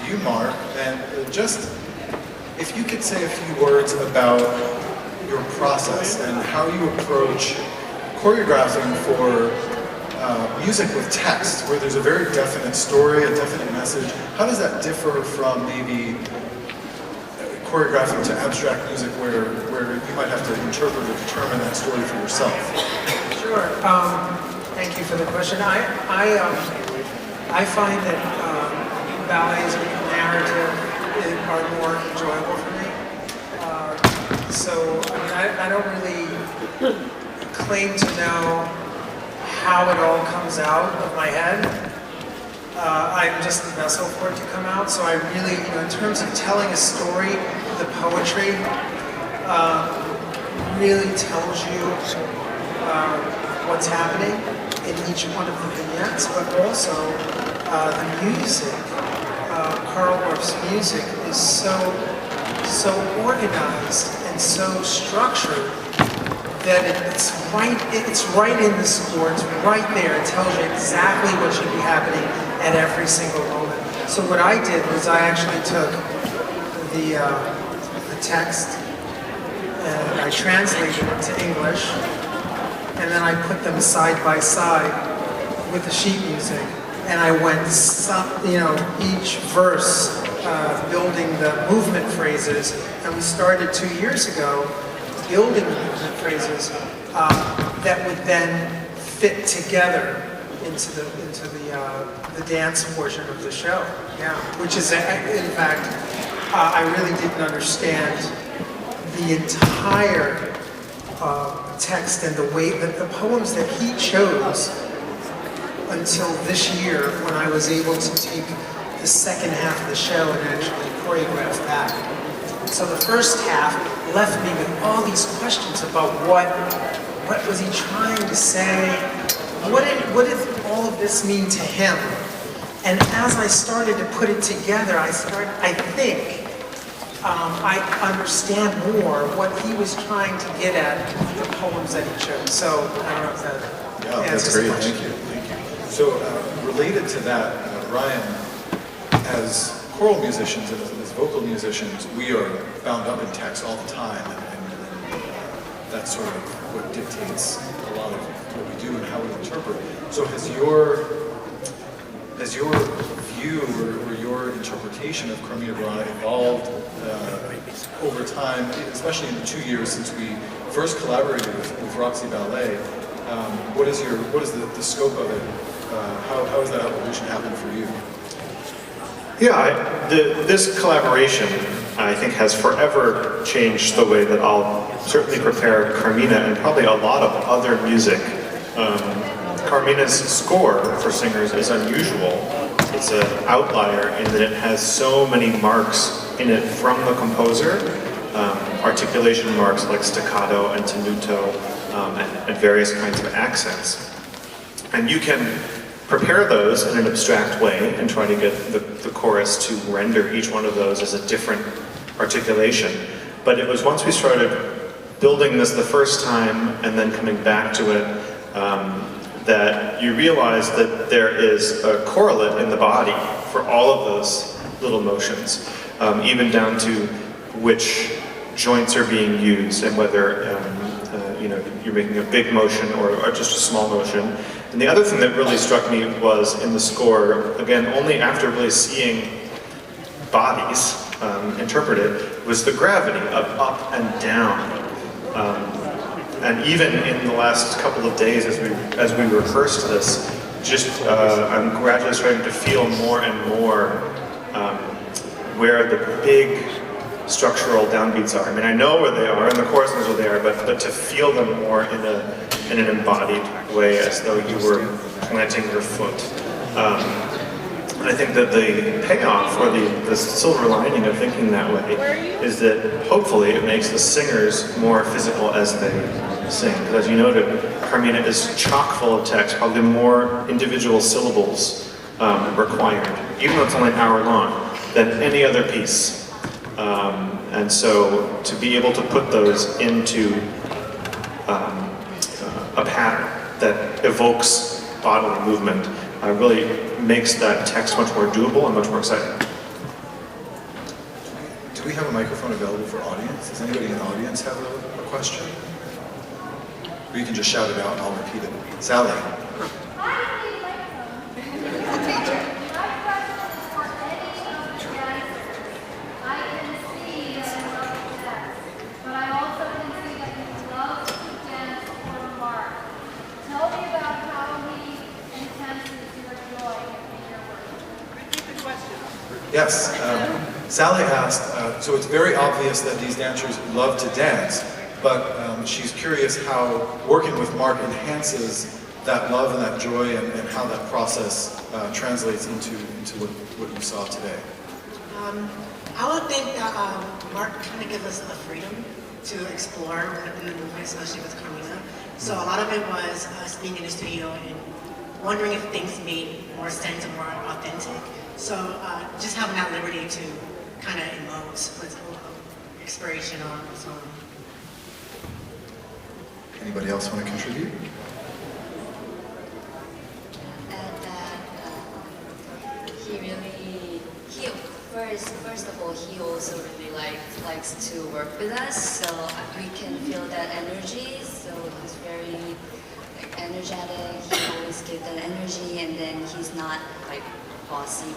you, Mark, and just if you could say a few words about your process and how you approach choreographing for music with text, where there's a very definite story, a definite message. How does that differ from maybe choreographing to abstract music where you might have to interpret or determine that story for yourself? Sure. Thank you for the question. I find that ballets with narrative are more enjoyable for me. So I mean, I don't really claim to know how it all comes out of my head. I'm just the vessel for it to come out. So I really, in terms of telling a story, the poetry really tells you what's happening in each one of the vignettes, but also the music. Carl Orff's music is so organized and so structured that it's right in the score. It's right there. It tells you exactly what should be happening at every single moment. So what I did was I actually took the text and I translated it to English, and then I put them side by side with the sheet music, and I went, each verse building the movement phrases, and we started 2 years ago building the movement phrases that would then fit together into the dance portion of the show. Yeah, which is, in fact, I really didn't understand the entire text and the way that the poems that he chose until this year, when I was able to take the second half of the show and actually choreograph that. So the first half left me with all these questions about what was he trying to say? What did all of this mean to him? And as I started to put it together, I think I understand more what he was trying to get at with the poems that he chose. So I don't know if that answers the question. Thank you. So related to that, Ryan, as choral musicians and as vocal musicians, we are bound up in text all the time, and that's sort of what dictates a lot of what we do and how we interpret. So has your view or your interpretation of Carmina Burana evolved over time, especially in the 2 years since we first collaborated with Roxey Ballet? What is the scope of it? How has that evolution happened for you? Yeah, this collaboration, I think, has forever changed the way that I'll certainly prepare Carmina and probably a lot of other music. Carmina's score for singers is unusual. It's an outlier in that it has so many marks in it from the composer, articulation marks like staccato and tenuto, and various kinds of accents. And you can prepare those in an abstract way and try to get the chorus to render each one of those as a different articulation. But it was once we started building this the first time and then coming back to it, that you realize that there is a correlate in the body for all of those little motions, even down to which joints are being used and whether you're making a big motion or just a small motion. And the other thing that really struck me was in the score, again, only after really seeing bodies interpreted, was the gravity of up and down. And even in the last couple of days as we rehearsed this, I'm gradually starting to feel more and more where the big structural downbeats are. I mean, I know where they are, and the choruses are there, but to feel them more in an embodied way, as though you were planting your foot. And I think that the payoff, or the silver lining of thinking that way, is that hopefully it makes the singers more physical as they sing. Because as you noted, Carmina is chock full of text, probably more individual syllables required, even though it's only an hour long, than any other piece. And so to be able to put those into a pattern that evokes bodily movement really makes that text much more doable and much more exciting. we have a microphone available for audience? Does anybody in the audience have a question? Or you can just shout it out and I'll repeat it. Sally. Yes, Sally asked, so it's very obvious that these dancers love to dance, but she's curious how working with Mark enhances that love and that joy and how that process translates into what you saw today. I would think that Mark kind of gives us the freedom to explore in the movie, especially with Carmina. So a lot of it was us being in the studio and wondering if things made more sense and more authentic. So just having that liberty to kind of emote with expiration on the song. Anybody else want to contribute? First of all, he also really likes to work with us, so we can feel that energy. So he's very energetic. He always gives that energy, and then he's not like bossy.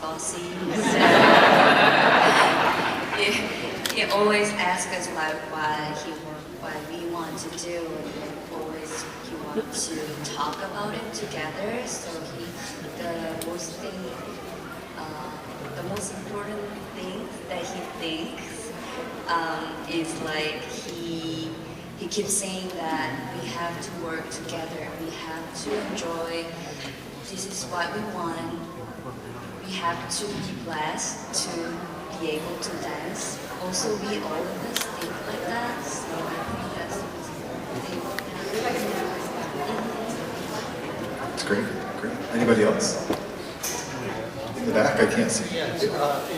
He always asks us what we want to do, and then always he wants to talk about it together. So the most important thing that he thinks is like he keeps saying that we have to work together. We have to enjoy. This is what we want. We have to be blessed to be able to dance. Also, we all of us think like that. So I think that's the That's great. Anybody else? In the back, I can't see. Yes,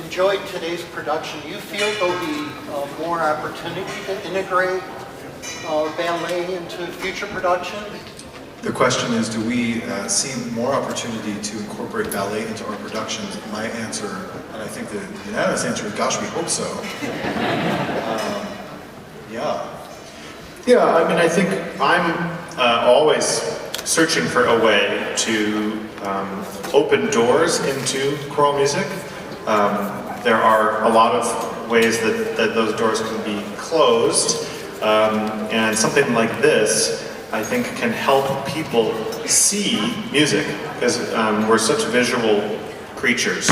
enjoyed today's production. Do you feel there'll be more opportunity to integrate ballet into future production? The question is, do we see more opportunity to incorporate ballet into our productions? My answer, and I think the unanimous answer is, gosh, we hope so. Yeah, I mean, I think I'm always searching for a way to open doors into choral music. There are a lot of ways that those doors can be closed, and something like this, I think, can help people see music, because we're such visual creatures.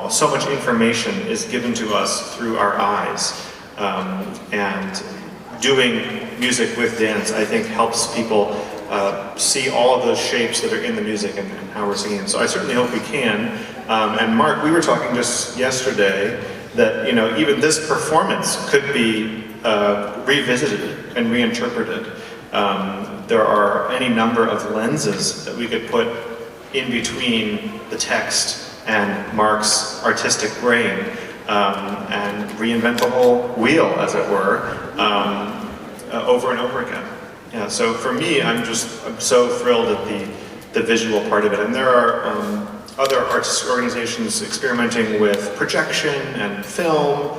So much information is given to us through our eyes, and doing music with dance, I think, helps people see all of those shapes that are in the music and how we're singing. So I certainly hope we can. And Mark, we were talking just yesterday that even this performance could be revisited and reinterpreted. There are any number of lenses that we could put in between the text and Mark's artistic brain, and reinvent the whole wheel, as it were, over and over again. Yeah, so for me, I'm so thrilled at the visual part of it. And there are other artistic organizations experimenting with projection and film,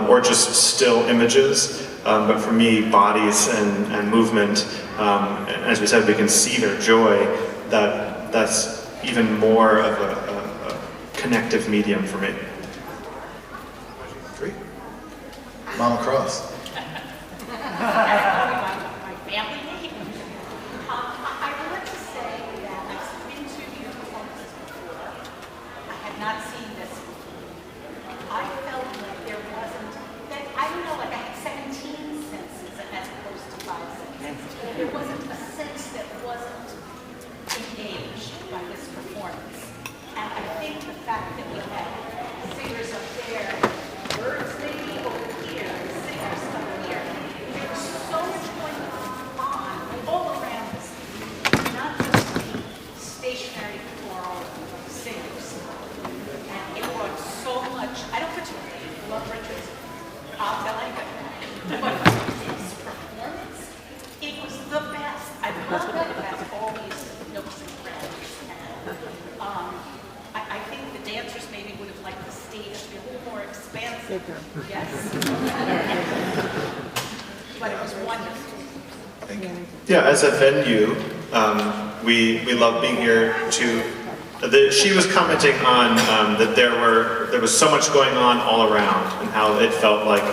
or just still images. But for me, bodies and movement, and as we said, we can see their joy. That's even more of a connective medium for me. Great. Mama Cross. My family name. I want to say that I've been to your performances before. I had not seen this before. I felt like there wasn't, that I don't know, like I had 17 senses as opposed to 5 senses. There wasn't a sense that wasn't engaged by this performance. And I think the fact that we had singers up there, birds maybe over here, singers up here, there was so much going on all around us, not just the stationary choral singers. And it brought so much, I don't particularly love Richard's ballet, but this performance, it was the best. I love that it has all these nooks and crannies. I think the dancers Yes. But it was wonderful. Thank you. Yeah, as a venue, we love being here to. She was commenting on that there was so much going on all around, and how it felt like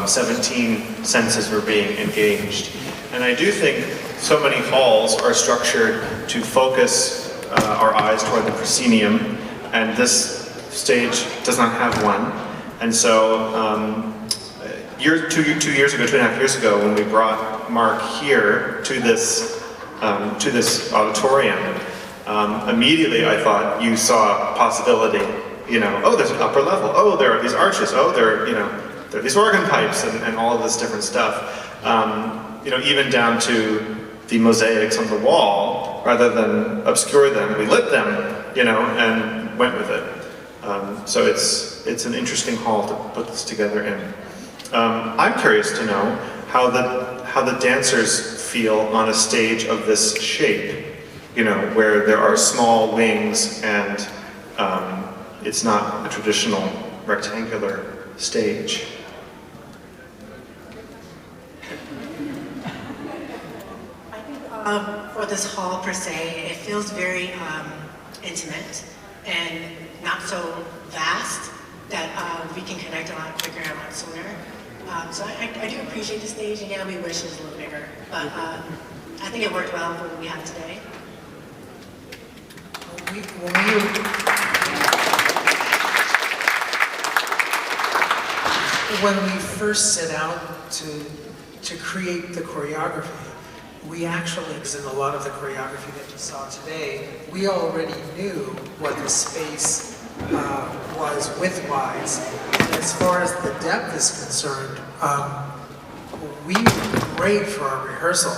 17 senses were being engaged. And I do think so many halls are structured to focus our eyes toward the proscenium, and this stage does not have one. And so, 2 years ago, 2.5 years ago, when we brought Mark here to this auditorium, immediately I thought you saw possibility. You know, oh, there's an upper level. Oh, there are these arches. Oh, there are these organ pipes and all of this different stuff. You know, even down to the mosaics on the wall, rather than obscure them, we lit them. You know, and went with it. So it's an interesting hall to put this together in. I'm curious to know how the dancers feel on a stage of this shape, you know, where there are small wings and it's not a traditional rectangular stage. For this hall per se, it feels very intimate and not so vast that we can connect a lot quicker and a lot sooner. So I do appreciate the stage, and yeah, we wish it was a little bigger, but I think it worked well for what we have today. When we first set out to create the choreography, we actually, because in a lot of the choreography that you saw today, we already knew what the space was width-wise. As far as the depth is concerned, we were great for our rehearsal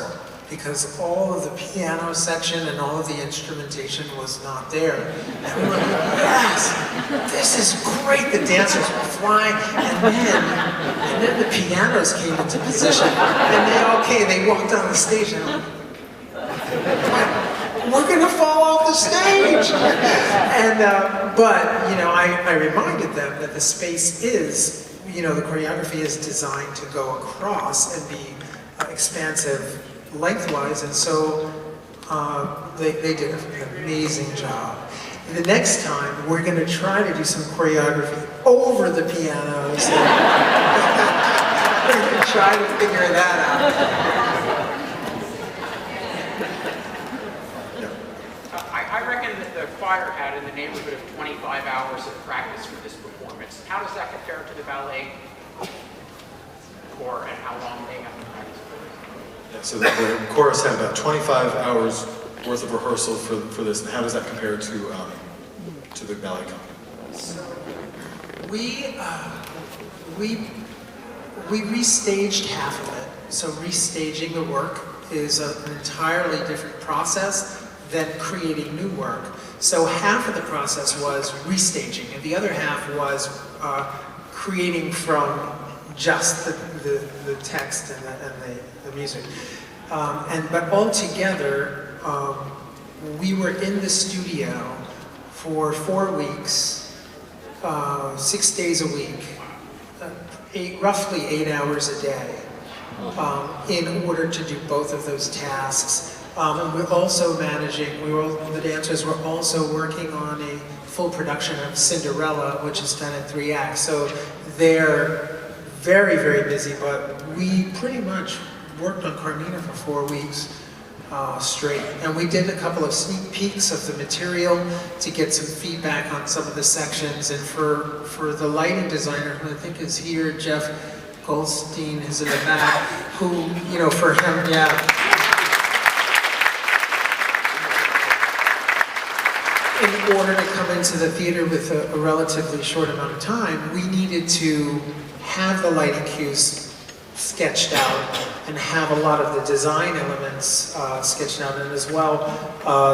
because all of the piano section and all of the instrumentation was not there. And we were like, yes, this is great. The dancers were flying, and then the pianos came into position, and they walked on the stage, and I'm like, we're gonna fall off the stage. And but you know, I reminded them that the space is, you know, the choreography is designed to go across and be expansive lengthwise, and so they did an amazing job. And the next time, we're going to try to do some choreography over the pianos. We're going to try to figure that out. I reckon that the choir had in the neighborhood of 25 hours of practice for this performance. How does that compare to the ballet corps and how long they have to practice for this? Yeah, so the chorus had about 25 hours worth of rehearsal for this, and how does that compare to the ballet company? So we restaged half of it. So restaging the work is an entirely different process than creating new work. So half of the process was restaging, and the other half was creating from just the text and the music. But altogether, we were in the studio for 4 weeks, 6 days a week, roughly 8 hours a day, in order to do both of those tasks. And we're also the dancers were also working on a full production of Cinderella, which is done in 3 acts. So they're very, very busy, but we pretty much worked on Carmina for 4 weeks straight. And we did a couple of sneak peeks of the material to get some feedback on some of the sections. And for the lighting designer, who I think is here, Jeff Goldstein is in the back, who, you know, for him, yeah. In order to come into the theater with a relatively short amount of time, we needed to have the lighting cues sketched out and have a lot of the design elements sketched out, and as well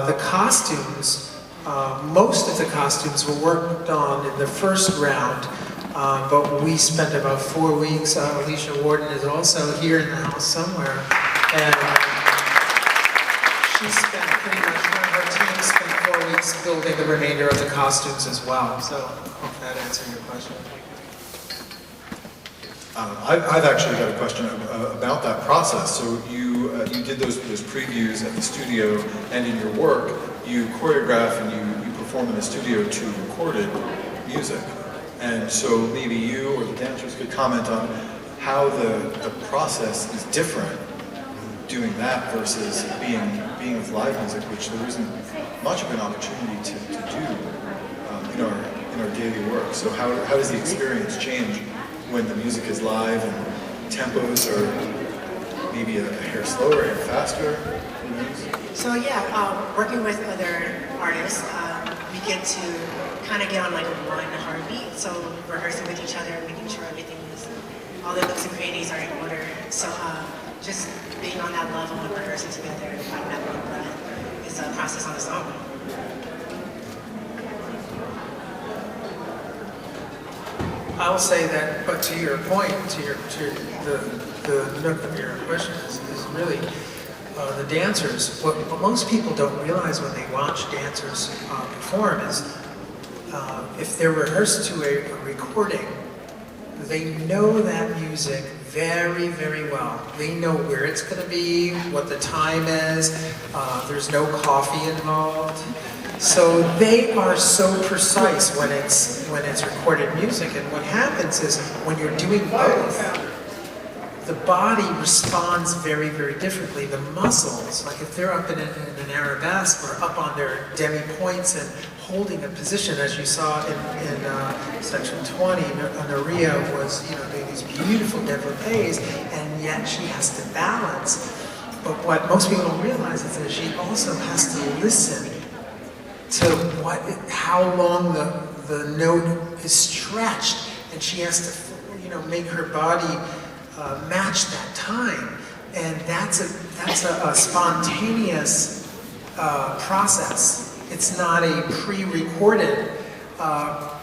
the costumes. Most of the costumes were worked on in the first round, but we spent about 4 weeks. Alicia Warden is also here in the house somewhere, and she spent pretty much, her team spent 4 weeks building the remainder of the costumes as well. So I hope that answered your question. I've actually got a question about that process. So you did those previews at the studio, and in your work, you choreograph and you perform in the studio to recorded music. And so maybe you or the dancers could comment on how the process is different doing that versus being with live music, which there isn't much of an opportunity to do in our daily work. So how does the experience change when the music is live and tempos are maybe a hair slower, a hair faster? Who knows? So yeah, working with other artists, we get to kind of get on like one heartbeat. So rehearsing with each other, making sure everything is, all the looks and creatives are in order. So just being on that level and rehearsing together and finding that one breath is a process on its own. I'll say that, but to your point, the nook of your question is really the dancers. What most people don't realize when they watch dancers perform is if they're rehearsed to a recording, they know that music very, very well. They know where it's going to be, what the time is. There's no coffee involved. So they are so precise when it's recorded music. And what happens is when you're doing both, the body responds very, very differently. The muscles, like if they're up in an arabesque or up on their demi-points and holding a position, as you saw in section 20, Naria was, doing these beautiful développés, and yet she has to balance. But what most people don't realize is that she also has to listen to how long the note is stretched, and she has to, make her body match that time, and that's a spontaneous process. It's not a pre-recorded,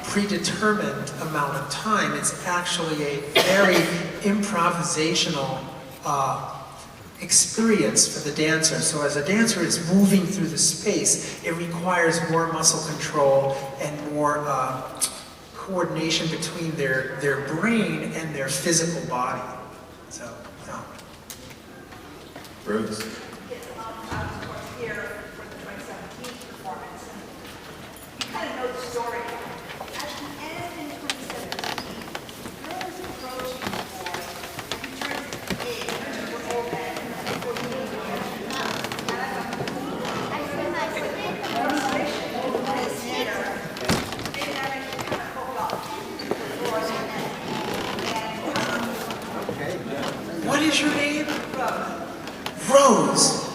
predetermined amount of time. It's actually a very improvisational experience for the dancer. So as a dancer is moving through the space, it requires more muscle control and more coordination between their brain and their physical body. So, yeah. Rose? Yes, I was here for the 2017 performance. You kind of know the story. At the end in 2017, Rose approached me for, you turned big, you were old then, for me, and I feel like the big conversation is here. They never kind of hold off before the end. What is your name? Rose.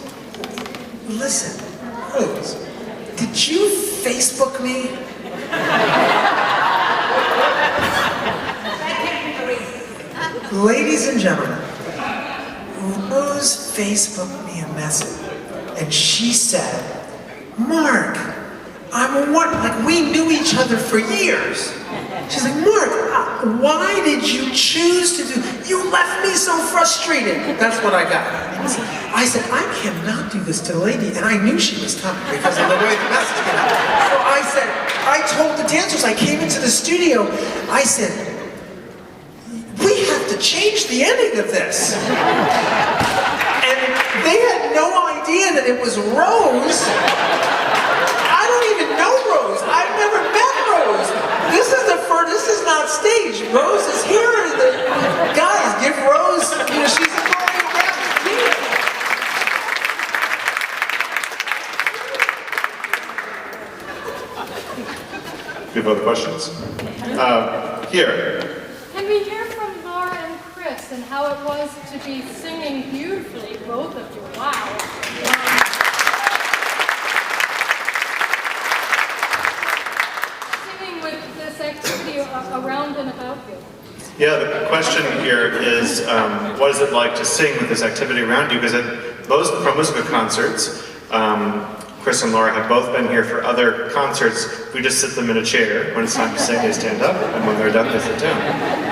Listen, Rose, did you Facebook me? Ladies and gentlemen, Rose Facebooked me a message, and she said, Mark, we knew each other for years. She's like, Mark, why did you choose to do, you left me so frustrated. That's what I got. I said, I cannot do this to the lady, and I knew she was coming because of the way the message came out. So I said, I told the dancers, I came into the studio, I said, we have to change the ending of this. And they had no idea that it was Rose. I don't even know Rose. I've never met Rose. This is not stage. Rose is here. Guys, give Rose, she's a choreographic leader. Do you have other questions? Here. Can we hear from Laura and Chris and how it was to be singing beautifully, both of you? Wow. Singing with this activity around and about you. Yeah, the question here is, what is it like to sing with this activity around you? Because at most Musica concerts, Chris and Laura have both been here for other concerts. We just sit them in a chair. When it's time to sing, they stand up, and when they're done, they sit down.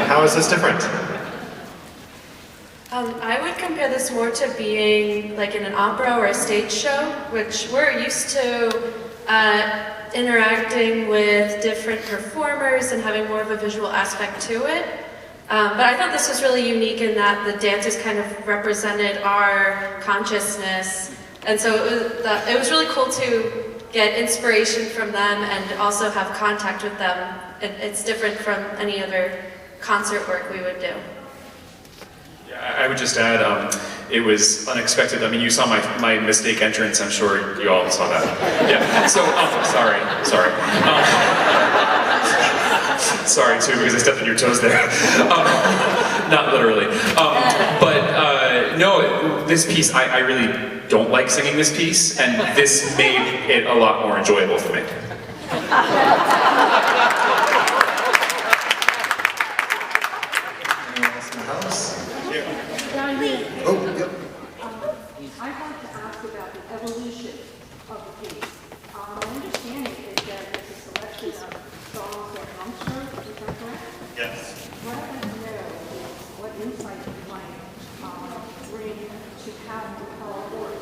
How is this different? I would compare this more to being like in an opera or a stage show, which we're used to interacting with different performers and having more of a visual aspect to it. But I thought this was really unique in that the dancers kind of represented our consciousness. And so it was really cool to get inspiration from them and also have contact with them. It's different from any other concert work we would do. Yeah, I would just add, it was unexpected. I mean, you saw my mistake entrance. I'm sure you all saw that. Yeah, so, sorry. Sorry too, because I stepped on your toes there. Not literally. No, this piece, I really don't like singing this piece, and this made it a lot more enjoyable for me. I'd like to ask about the evolution of the piece. My understanding is that it's a selection of songs that comes from, is that correct? Yes. What I'd like to know is what insight you might bring to how the cohort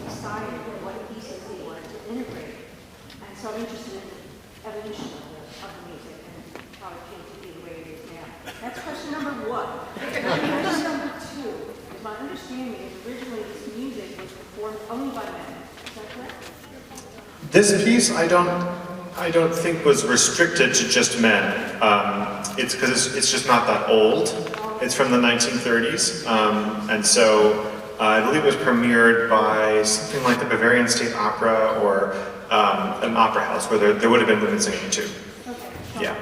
decided what pieces they wanted to integrate. And so I'm interested in the evolution of the music and how it came to be the way it is now. That's question number one. Question number two. My understanding is originally this music was performed only by men. Is that correct? This piece, I don't think was restricted to just men. It's because it's just not that old. It's from the 1930s, and so I believe it was premiered by something like the Bavarian State Opera or an opera house where there would have been women singing too. Yeah.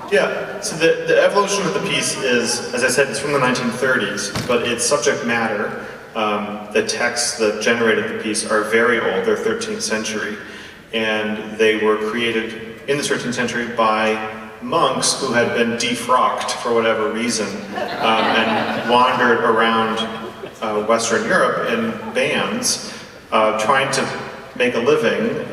Yeah, so the evolution of the piece is, as I said, it's from the 1930s, but its subject matter, the texts that generated the piece are very old, they're 13th century, and they were created in the 13th century by monks who had been defrocked for whatever reason, and wandered around Western Europe in bands, trying to make a living,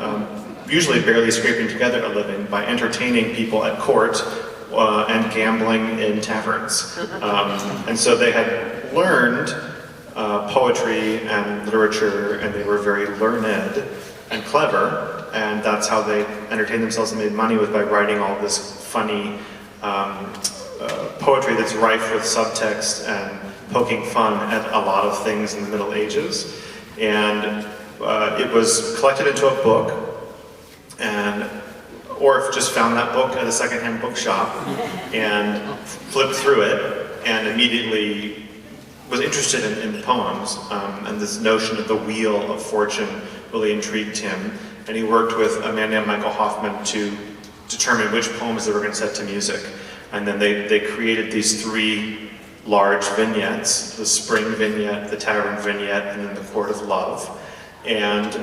usually barely scraping together a living by entertaining people at court and gambling in taverns. And so they had learned poetry and literature, and they were very learned and clever, and that's how they entertained themselves and made money, was by writing all this funny poetry that's rife with subtext and poking fun at a lot of things in the Middle Ages. And it was collected into a book, and Orff just found that book at a secondhand bookshop and flipped through it and immediately was interested in the poems, and this notion of the wheel of fortune really intrigued him, and he worked with a man named Michael Hoffman to determine which poems they were going to set to music. And then they created these three large vignettes, the spring vignette, the tavern vignette, and then the court of love, and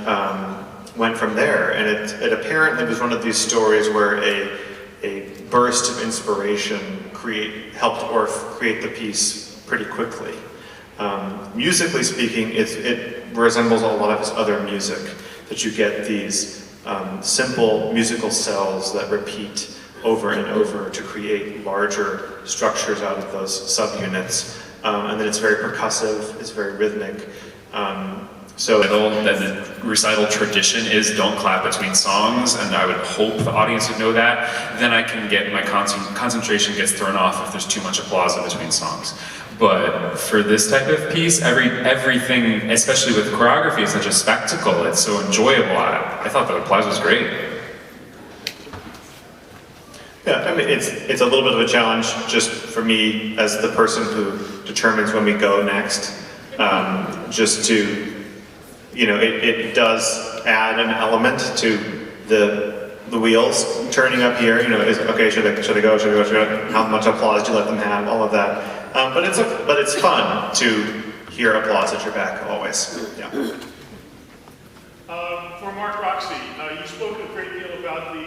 went from there. And it apparently was one of these stories where a burst of inspiration helped Orff create the piece pretty quickly. Musically speaking, it resembles a lot of his other music, that you get these simple musical cells that repeat over and over to create larger structures out of those subunits. And then it's very percussive, it's very rhythmic. The recital tradition is don't clap between songs, and I would hope the audience would know that. Then I can get my concentration gets thrown off if there's too much applause in between songs. But for this type of piece, everything, especially with choreography, is such a spectacle. It's so enjoyable. I thought the applause was great. Yeah, I mean, it's a little bit of a challenge just for me as the person who determines when we go next, just to, it does add an element to the wheels turning up here. Okay, should I go? How much applause do you let them have? All of that. But it's fun to hear applause at your back always. Yeah. For Mark Roxey, you spoke a great deal about the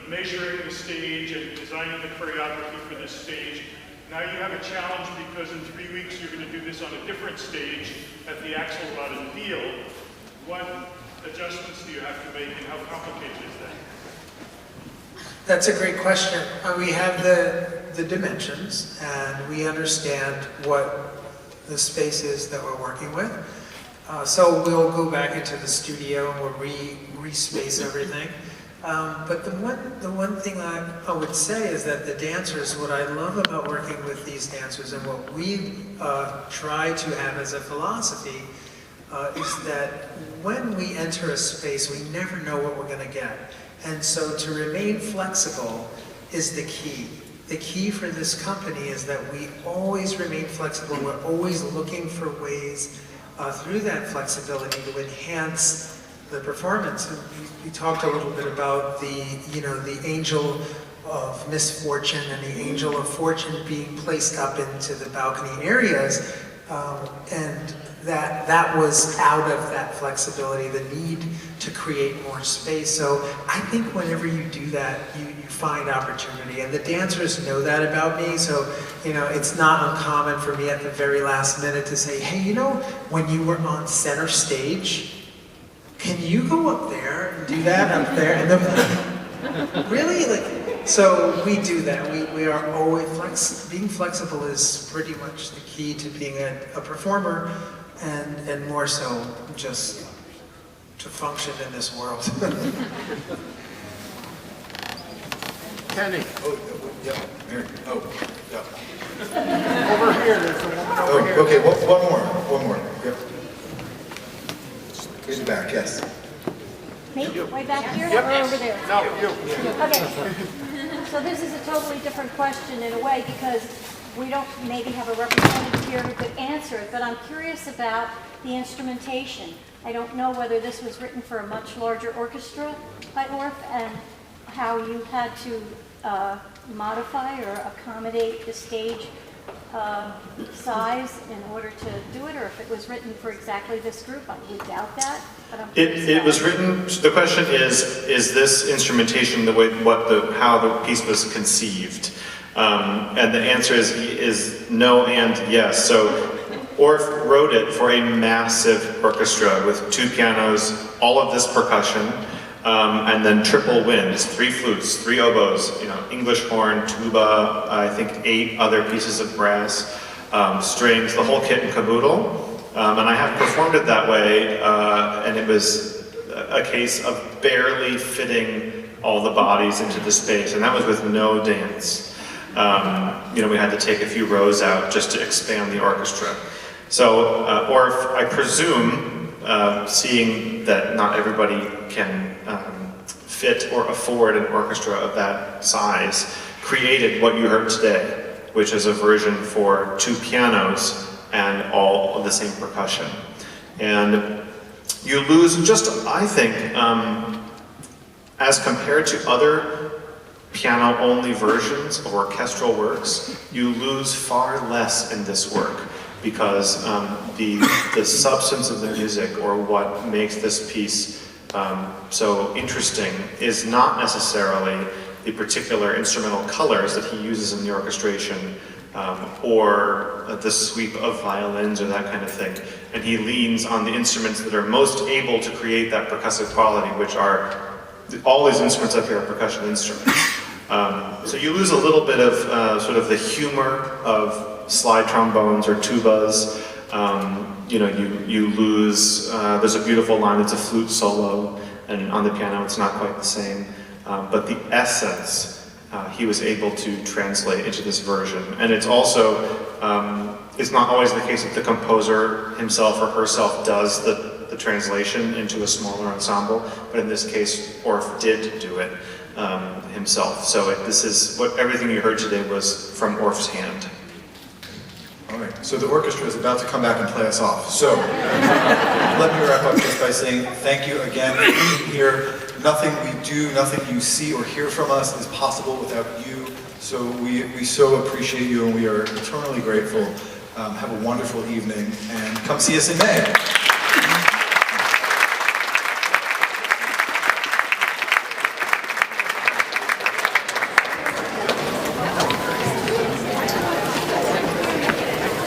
measuring the stage and designing the choreography for this stage. Now you have a challenge because in 3 weeks you're going to do this on a different stage at the Axelrod and Deal. What adjustments do you have to make, and how complicated is that? That's a great question. We have the dimensions, and we understand what the space is that we're working with. So we'll go back into the studio and we'll re-space everything. But the one thing I would say is that the dancers, what I love about working with these dancers and what we try to have as a philosophy is that when we enter a space, we never know what we're going to get. And so to remain flexible is the key. The key for this company is that we always remain flexible. We're always looking for ways through that flexibility to enhance the performance. And we talked a little bit about the angel of misfortune and the angel of fortune being placed up into the balcony areas, and that was out of that flexibility, the need to create more space. So I think whenever you do that, you find opportunity, and the dancers know that about me. So it's not uncommon for me at the very last minute to say, hey, when you were on center stage, can you go up there and do that up there? And then, really? So we do that. We are always being flexible is pretty much the key to being a performer, and more so just to function in this world. Kenny. Oh, yeah, Mary. Oh, yeah. Over here, there's a woman over here. Okay, one more. Yep. In the back, yes. Me? Way back here Yep. or over there? No, you. Okay. So this is a totally different question in a way because we don't maybe have a representative here who could answer it, but I'm curious about the instrumentation. I don't know whether this was written for a much larger orchestra by Orff and how you had to modify or accommodate the stage size in order to do it, or if it was written for exactly this group. I would doubt that, but I'm curious It about was written, the question is this instrumentation how the piece was conceived? And the answer is no and yes. So Orff wrote it for a massive orchestra with 2 pianos, all of this percussion, and then triple winds, 3 flutes, 3 oboes, English horn, tuba, I think 8 other pieces of brass, strings, the whole kit and caboodle. And I have performed it that way, and it was a case of barely fitting all the bodies into the space, and that was with no dance. We had to take a few rows out just to expand the orchestra. So Orff, I presume, seeing that not everybody can fit or afford an orchestra of that size, created what you heard today, which is a version for 2 pianos and all of the same percussion. And you lose just, I think, as compared to other piano-only versions of orchestral works, you lose far less in this work because the substance of the music, or what makes this piece so interesting, is not necessarily the particular instrumental colors that he uses in the orchestration, or the sweep of violins or that kind of thing. And he leans on the instruments that are most able to create that percussive quality, which are, all these instruments up here are percussion instruments. So you lose a little bit of sort of the humor of slide trombones or tubas. You lose, there's a beautiful line, it's a flute solo, and on the piano it's not quite the same. But the essence, he was able to translate into this version. And it's also, it's not always the case that the composer himself or herself does the translation into a smaller ensemble, but in this case, Orff did do it himself. So everything you heard today was from Orff's hand. All right, so the orchestra is about to come back and play us off. So let me wrap up just by saying thank you again for being here. Nothing we do, nothing you see or hear from us is possible without you. So we so appreciate you, and we are eternally grateful. Have a wonderful evening, and come see us in May.